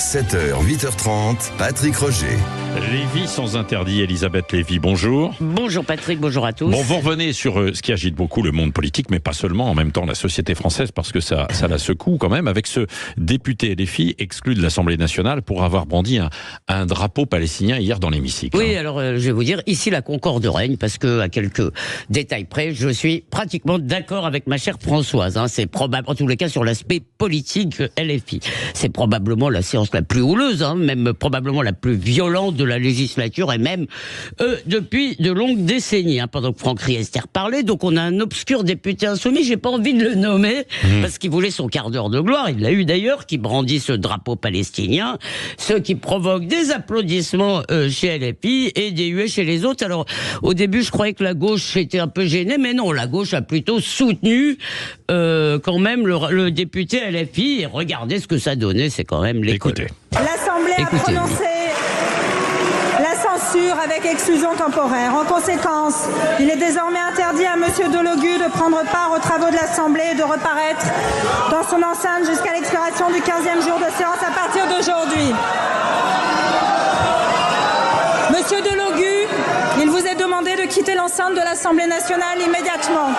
7h, 8h30, Patrick Roger. Lévy sans interdit, Elisabeth Lévy, bonjour. Bonjour Patrick, bonjour à tous. Bon, vous revenez sur ce qui agite beaucoup le monde politique, mais pas seulement, en même temps la société française, parce que ça la secoue quand même, avec ce député LFI exclu de l'Assemblée nationale pour avoir brandi un drapeau palestinien hier dans l'hémicycle. Oui, alors je vais vous dire, ici la concorde règne, parce que à quelques détails près, je suis pratiquement d'accord avec ma chère Françoise. C'est probable, en tous les cas sur l'aspect politique LFI. C'est probablement la séance la plus houleuse, même probablement la plus violente de la législature, et même depuis de longues décennies, pendant que Franck Riester parlait. Donc on a un obscur député insoumis, j'ai pas envie de le nommer, parce qu'il voulait son quart d'heure de gloire, il l'a eu d'ailleurs, qui brandit ce drapeau palestinien, ce qui provoque des applaudissements chez LFI et des huées chez les autres. Alors au début je croyais que la gauche était un peu gênée, mais non, la gauche a plutôt soutenu quand même le député LFI, et regardez ce que ça donnait, c'est quand même l'école. Écoutez. L'Assemblée a prononcé la censure avec exclusion temporaire. En conséquence, il est désormais interdit à M. Delogu de prendre part aux travaux de l'Assemblée et de reparaître dans son enceinte jusqu'à l'expiration du 15e jour de séance à partir d'aujourd'hui. Monsieur Delogu, il vous est demandé de quitter l'enceinte de l'Assemblée nationale immédiatement.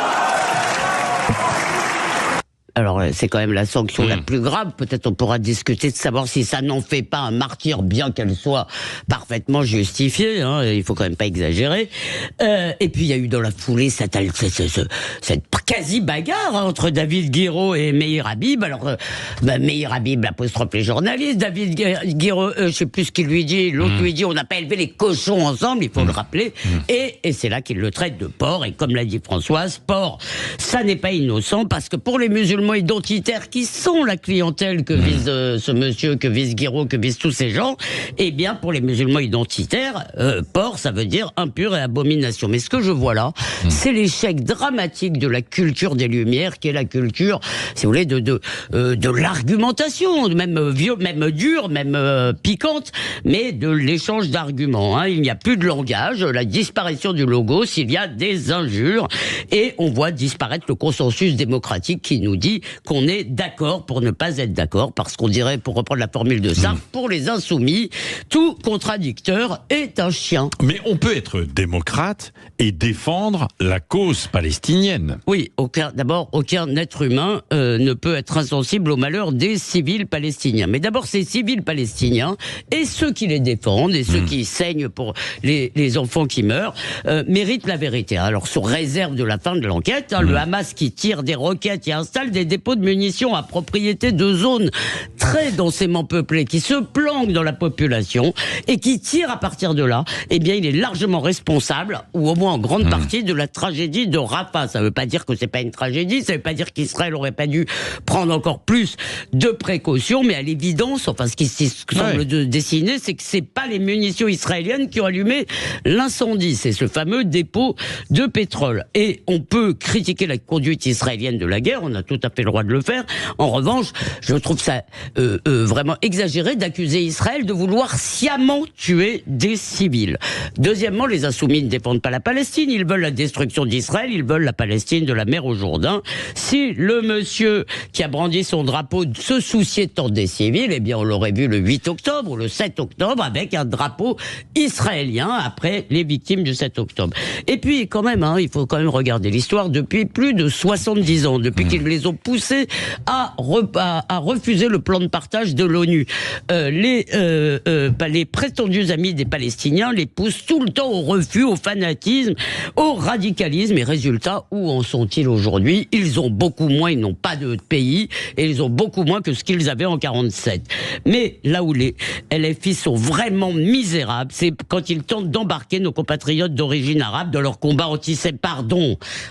Alors, c'est quand même la sanction la plus grave. Peut-être on pourra discuter de savoir si ça n'en fait pas un martyr, bien qu'elle soit parfaitement justifiée. Il faut quand même pas exagérer. Et puis, il y a eu dans la foulée cette quasi-bagarre entre David Guiraud et Meir Habib. Alors, Meir Habib apostrophe les journalistes. David Guiraud, je sais plus ce qu'il lui dit. L'autre lui dit, on n'a pas élevé les cochons ensemble, il faut le rappeler. Et c'est là qu'il le traite de porc. Et comme l'a dit Françoise, porc, ça n'est pas innocent, parce que pour les musulmans identitaires qui sont la clientèle que vise ce monsieur, que vise Guiraud, que visent tous ces gens, eh bien pour les musulmans identitaires, porc ça veut dire impur et abomination. Mais ce que je vois là, c'est l'échec dramatique de la culture des Lumières, qui est la culture, si vous voulez, de l'argumentation, même dure, même piquante, mais de l'échange d'arguments. Il n'y a plus de langage, la disparition du logos, il y a des injures, et on voit disparaître le consensus démocratique qui nous dit qu'on est d'accord pour ne pas être d'accord, parce qu'on dirait, pour reprendre la formule de Sartre, pour les insoumis, tout contradicteur est un chien. Mais on peut être démocrate et défendre la cause palestinienne. Oui, d'abord, aucun être humain ne peut être insensible au malheur des civils palestiniens. Mais d'abord, ces civils palestiniens, et ceux qui les défendent, et ceux qui saignent pour les enfants qui meurent, méritent la vérité. Alors, sous réserve de la fin de l'enquête, le Hamas qui tire des roquettes et installe des dépôts de munitions à propriété de zones très densément peuplées, qui se planquent dans la population et qui tirent à partir de là, eh bien il est largement responsable, ou au moins en grande partie, de la tragédie de Rafah. Ça ne veut pas dire que c'est pas une tragédie, ça ne veut pas dire qu'Israël aurait pas dû prendre encore plus de précautions, mais à l'évidence, enfin ce qui semble dessiner, c'est que c'est pas les munitions israéliennes qui ont allumé l'incendie, c'est ce fameux dépôt de pétrole. Et on peut critiquer la conduite israélienne de la guerre, on a tout à fait le droit de le faire. En revanche, je trouve ça vraiment exagéré d'accuser Israël de vouloir sciemment tuer des civils. Deuxièmement, les insoumis ne défendent pas la Palestine, ils veulent la destruction d'Israël, ils veulent la Palestine de la mer au Jourdain. Si le monsieur qui a brandi son drapeau se souciait tant des civils, eh bien on l'aurait vu le 8 octobre ou le 7 octobre avec un drapeau israélien après les victimes du 7 octobre. Et puis quand même, il faut quand même regarder l'histoire depuis plus de 70 ans, depuis qu'ils les ont poussés à refuser le plan de partage de l'ONU. Les prétendus amis des Palestiniens les poussent tout le temps au refus, au fanatisme, au radicalisme. Et résultat, où en sont-ils aujourd'hui? Ils ont beaucoup moins, ils n'ont pas de pays, et ils ont beaucoup moins que ce qu'ils avaient en 47. Mais là où les LFI sont vraiment misérables, c'est quand ils tentent d'embarquer nos compatriotes d'origine arabe dans leur combat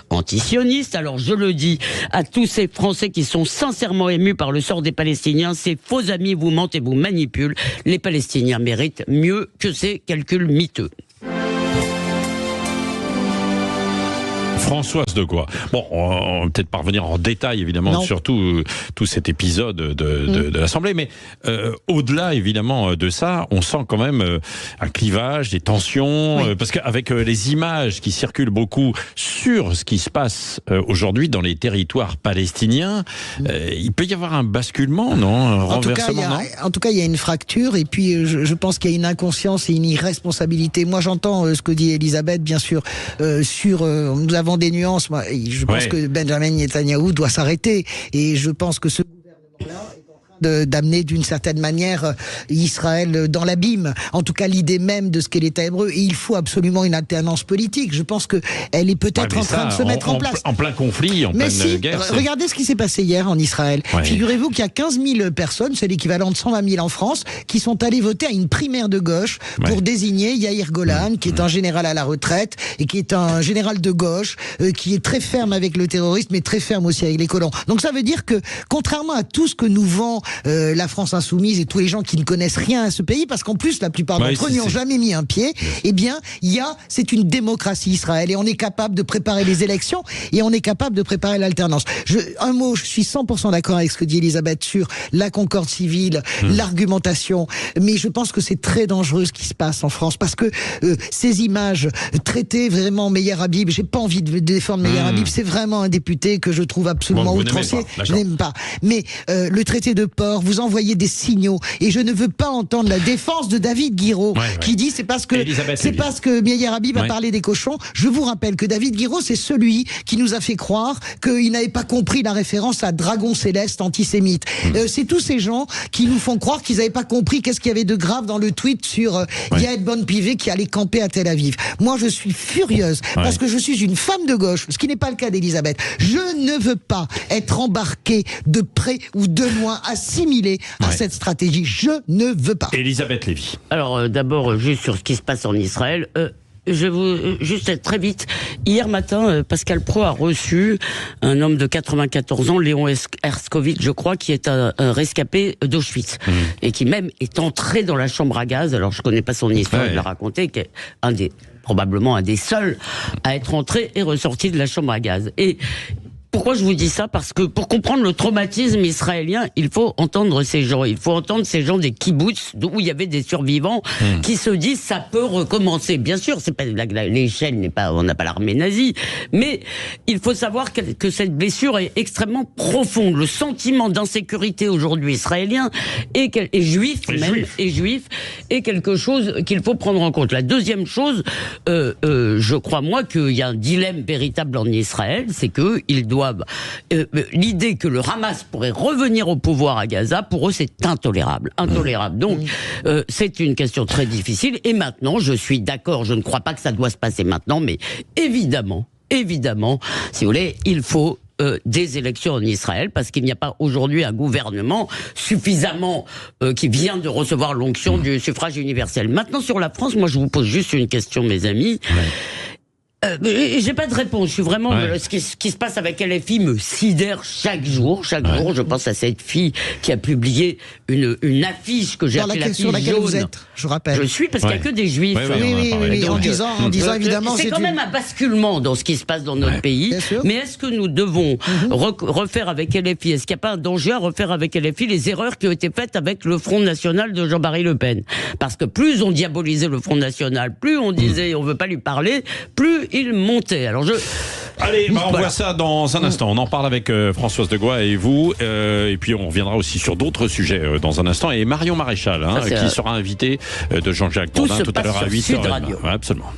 antisioniste. Alors je le dis à tous ces Français qui sont sincèrement émus par le sort des Palestiniens, ces faux amis vous mentent et vous manipulent. Les Palestiniens méritent mieux que ces calculs miteux. Françoise de Gois. Bon, on va peut-être pas revenir en détail, évidemment, sur tout cet épisode de l'Assemblée, mais au-delà, évidemment, de ça, on sent quand même un clivage, des tensions, parce qu'avec les images qui circulent beaucoup sur ce qui se passe aujourd'hui dans les territoires palestiniens, il peut y avoir un basculement, non? Un renversement, en tout cas, il y a une fracture, et puis je pense qu'il y a une inconscience et une irresponsabilité. Moi, j'entends ce que dit Elisabeth, bien sûr, nous avons des nuances. Moi, je pense que Benjamin Netanyahou doit s'arrêter, et je pense que ce gouvernement-là d'amener d'une certaine manière Israël dans l'abîme, en tout cas l'idée même de ce qu'est l'État hébreu, et il faut absolument une alternance politique. Je pense que elle est peut-être en train de se mettre en place. En plein conflit, en pleine guerre. Regardez ce qui s'est passé hier en Israël. Figurez-vous qu'il y a 15 000 personnes, c'est l'équivalent de 120 000 en France, qui sont allées voter à une primaire de gauche pour désigner Yair Golan, qui est un général à la retraite, et qui est un général de gauche, qui est très ferme avec le terrorisme, mais très ferme aussi avec les colons. Donc ça veut dire que, contrairement à tout ce que nous vend la France insoumise et tous les gens qui ne connaissent rien à ce pays, parce qu'en plus la plupart d'entre eux n'y ont jamais mis un pied, eh bien c'est une démocratie Israël, et on est capable de préparer les élections, et on est capable de préparer l'alternance. Un mot, je suis 100% d'accord avec ce que dit Elisabeth sur la concorde civile, l'argumentation, mais je pense que c'est très dangereux ce qui se passe en France, parce que ces images traitées vraiment Meyer Habib, j'ai pas envie de défendre Meyer Habib, c'est vraiment un député que je trouve absolument outrancier, je n'aime pas, mais le traité de port, vous envoyez des signaux, et je ne veux pas entendre la défense de David Guiraud qui dit c'est parce que Meyer Habib a parlé des cochons. Je vous rappelle que David Guiraud, c'est celui qui nous a fait croire qu'il n'avait pas compris la référence à Dragon Céleste antisémite. C'est tous ces gens qui nous font croire qu'ils n'avaient pas compris qu'est-ce qu'il y avait de grave dans le tweet sur Yael Bonne-Pivet qui allait camper à Tel Aviv. Moi, je suis furieuse parce que je suis une femme de gauche, ce qui n'est pas le cas d'Elisabeth. Je ne veux pas être embarquée de près ou de loin, assimilée à cette stratégie. Je ne veux pas. Elisabeth Lévy. Alors d'abord, juste sur ce qui se passe en Israël, je veux juste très vite. Hier matin, Pascal Praud a reçu un homme de 94 ans, Léon Herskovitch, je crois, qui est un rescapé d'Auschwitz, et qui même est entré dans la chambre à gaz. Alors je connais pas son histoire, il l'a raconté, qui est probablement un des seuls à être entré et ressorti de la chambre à gaz. Et pourquoi je vous dis ça? Parce que pour comprendre le traumatisme israélien, il faut entendre ces gens. Il faut entendre ces gens des kibboutz, où il y avait des survivants qui se disent ça peut recommencer. Bien sûr, c'est pas l'échelle n'est pas, on n'a pas l'armée nazie, mais il faut savoir que cette blessure est extrêmement profonde. Le sentiment d'insécurité aujourd'hui israélien et juif est quelque chose qu'il faut prendre en compte. La deuxième chose, je crois moi qu'il y a un dilemme véritable en Israël, c'est que ils doivent l'idée que le Hamas pourrait revenir au pouvoir à Gaza, pour eux, c'est intolérable. Donc, c'est une question très difficile. Et maintenant, je suis d'accord, je ne crois pas que ça doit se passer maintenant, mais évidemment, si vous voulez, il faut des élections en Israël, parce qu'il n'y a pas aujourd'hui un gouvernement suffisamment qui vient de recevoir l'onction du suffrage universel. Maintenant, sur la France, moi, je vous pose juste une question, mes amis. J'ai pas de réponse. Je suis vraiment ce qui se passe avec LFI me sidère chaque jour. Je pense à cette fille qui a publié une affiche que j'ai appelée l'affiche sur laquelle jaune. Vous êtes, je rappelle. Je suis parce qu'il n'y a que des juifs. Oui, donc, en disant évidemment. C'est quand même un basculement dans ce qui se passe dans notre pays. Mais est-ce que nous devons refaire avec LFI? Est-ce qu'il n'y a pas un danger à refaire avec LFI les erreurs qui ont été faites avec le Front National de Jean-Marie Le Pen? Parce que plus on diabolisait le Front National, plus on disait on veut pas lui parler, plus il montait. Alors Allez, on voit ça dans un instant. On en parle avec Françoise de Gois et vous. Et puis on reviendra aussi sur d'autres sujets dans un instant. Et Marion Maréchal, qui sera invitée de Jean-Jacques Bourdin tout à l'heure à 8h. Absolument.